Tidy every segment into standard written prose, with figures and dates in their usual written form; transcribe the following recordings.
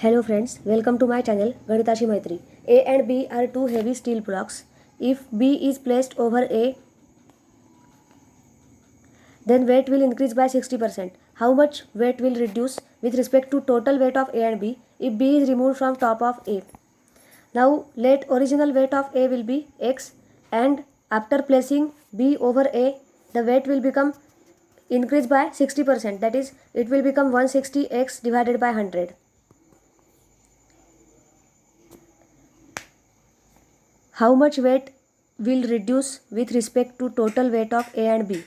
Hello friends, welcome to my channel Ganitashi Maitri. A and B are two heavy steel blocks. If B is placed over A, then weight will increase by 60%. How much weight will reduce with respect to total weight of A and B if B is removed from top of A? Now let original weight of A will be X, and after placing B over A, the weight will become increase by 60%, that is it will become 160x divided by 100. How much weight will reduce with respect to total weight of A and B?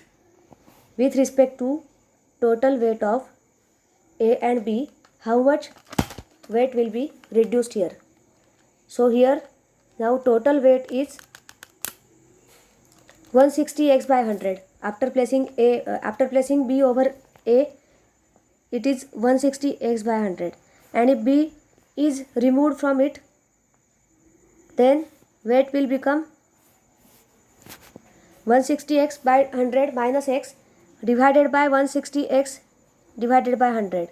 With respect to total weight of A and B, how much weight will be reduced here? So here now total weight is 160x by 100. After placing B over A, it is 160x by 100, and if B is removed from it, then weight will become 160x by 100 minus x divided by 160x divided by 100.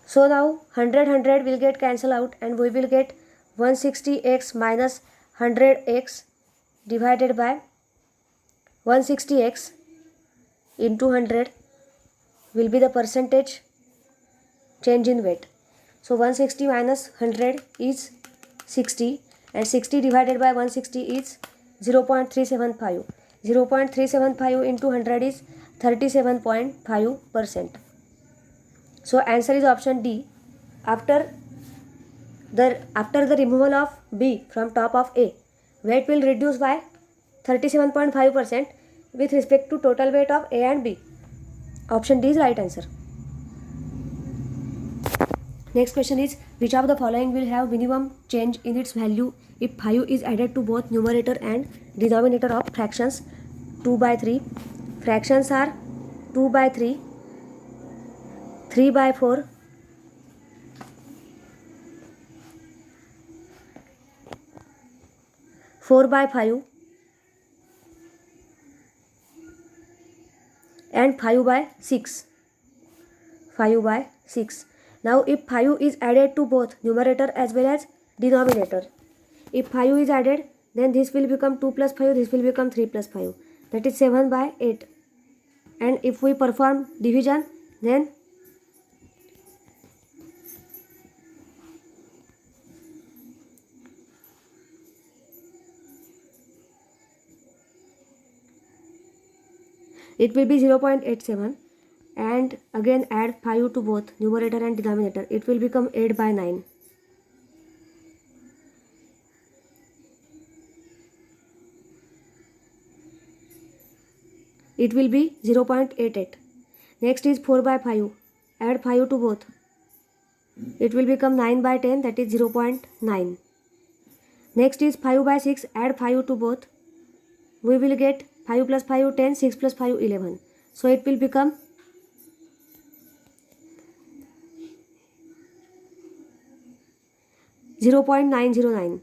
So now 100 will get cancelled out, and we will get 160x minus 100x divided by 160x into 100 will be the percentage change in weight. So 160 minus 100 is 60, and 60 divided by 160 is 0.375. 0.375 into 100 is 37.5%. So answer is option D. After the removal of B from top of A, weight will reduce by 37.5% with respect to total weight of A and B. Option D is right answer. Next question is, which of the following will have minimum change in its value if 5 is added to both numerator and denominator of fractions 2 by 3. Fractions are 2 by 3, 3 by 4, 4 by 5 and 5 by 6. 5 by 6. Now if 5 is added to both numerator as well as denominator, if 5 is added, then this will become 2 plus 5, this will become 3 plus 5, that is 7 by 8. And if we perform division, then it will be 0.87, and again add 5 to both numerator and denominator, it will become 8 by 9. It will be 0.88. Next is 4 by 5. Add 5 to both. It will become 9 by 10, that is 0.9. Next is 5 by 6. Add 5 to both. We will get 5 plus 5 10, 6 plus 5 11. So it will become 0.909.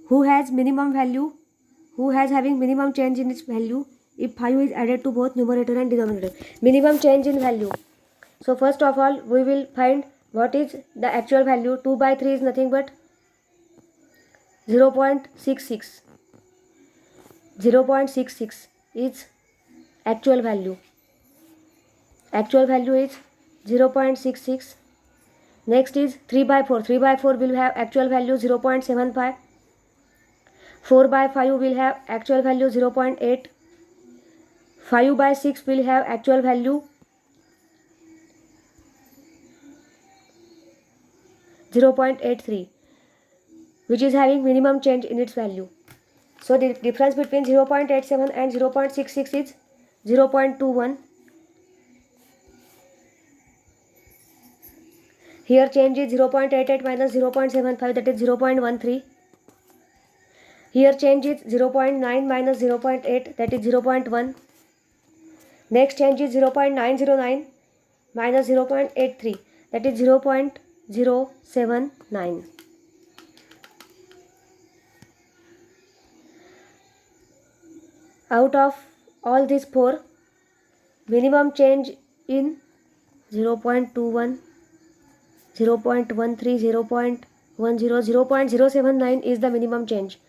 Who has minimum value? Who has having minimum change in its value if 5 is added to both numerator and denominator? Minimum change in value. So first of all, we will find what is the actual value. 2 by 3 is nothing but 0.66. 0.66 is actual value. Actual value is 0.66. Next is 3 by 4. 3 by 4 will have actual value 0.75. 4 by 5 will have actual value 0.8. 5 by 6 will have actual value 0.83, which is having minimum change in its value. So the difference between 0.87 and 0.66 is 0.21. Here change is 0.88 minus 0.75, that is 0.13. Here change is 0.9 minus 0.8, that is 0.1. Next change is 0.909 minus 0.83, that is 0.079. Out of all these 4, minimum change in 0.21, 0.13, 0.10, 0.079 is the minimum change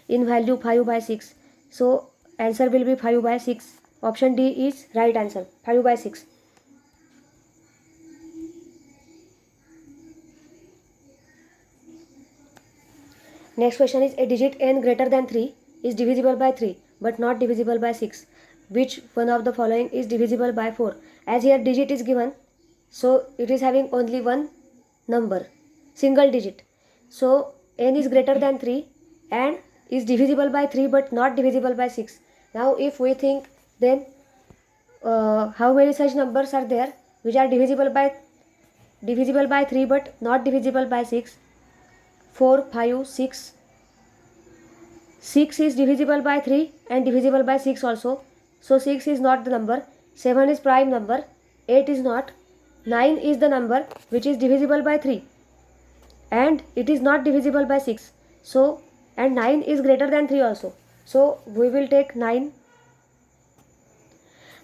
in value 5 by 6. So answer will be 5 by 6. Option D is right answer, 5 by 6. Next question is, a digit n greater than 3 is divisible by 3 but not divisible by 6. Which one of the following is divisible by 4? As here digit is given, so it is having only one number, single digit. So n is greater than 3 and is divisible by 3 but not divisible by 6. Now if we think, then how many such numbers are there which are divisible by 3 but not divisible by 6? 4, 5, 6. 6 is divisible by 3 and divisible by 6 also. So 6 is not the number. 7 is prime number. 8 is not. 9 is the number which is divisible by 3 and it is not divisible by 6. So, and 9 is greater than 3 also. So we will take 9.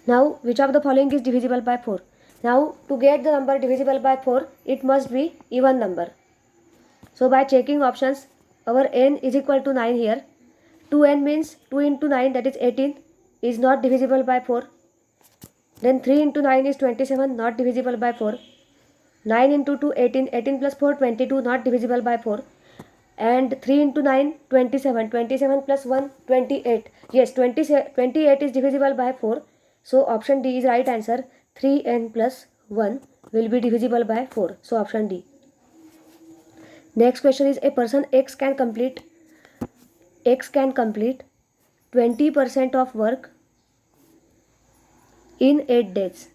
Now which of the following is divisible by 4? Now to get the number divisible by 4, it must be even number. So by checking options, our n is equal to 9 here. 2n means 2 into 9, that is 18, is not divisible by 4. Then 3 into 9 is 27, not divisible by 4. 9 into 2, 18, 18 plus 4, 22, not divisible by 4. And 3 into 9, 27, 27 plus 1, 28. Yes, 28 is divisible by 4. So option D is right answer. 3n plus 1 will be divisible by 4. So option D. Next question is, a person X can complete 20% of work in 8 days.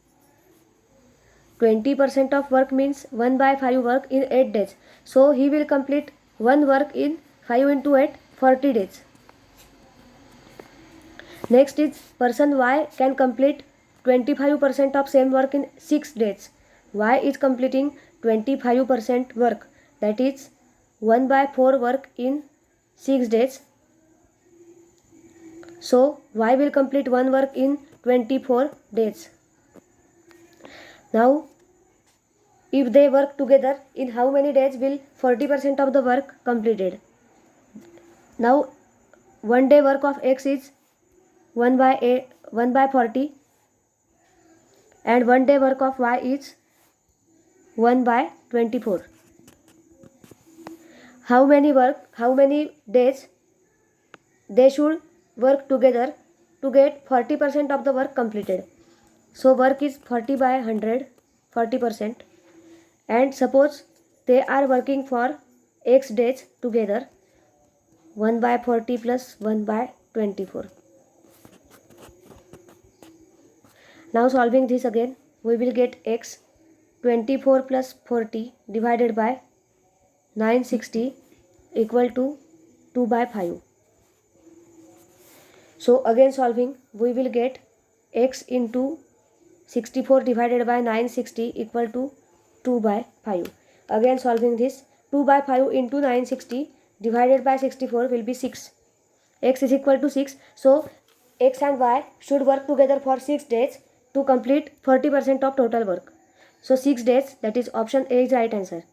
20% of work means 1 by 5 work in 8 days. So he will complete one work in 5 into 8, 40 days. Next is, person Y can complete 25% of same work in 6 days. Y is completing 25% work, that is 1 by 4 work in 6 days. So Y will complete one work in 24 days. Now if they work together, in how many days will 40% of the work completed? Now 1 day work of X is 1 by 40 and 1 day work of Y is 1 by 24. How many days they should work together to get 40% of the work completed? So work is 40 by 100, 40%. And suppose they are working for X days together, 1 by 40 plus 1 by 24. Now solving this again, we will get X 24 plus 40 divided by 960 equal to 2 by 5. So again solving, we will get X into 64 divided by 960 equal to 2 by 5. Again solving this, 2 by 5 into 960 divided by 64 will be 6. X is equal to 6. So X and Y should work together for 6 days to complete 40% of total work. So 6 days, that is option A is right answer.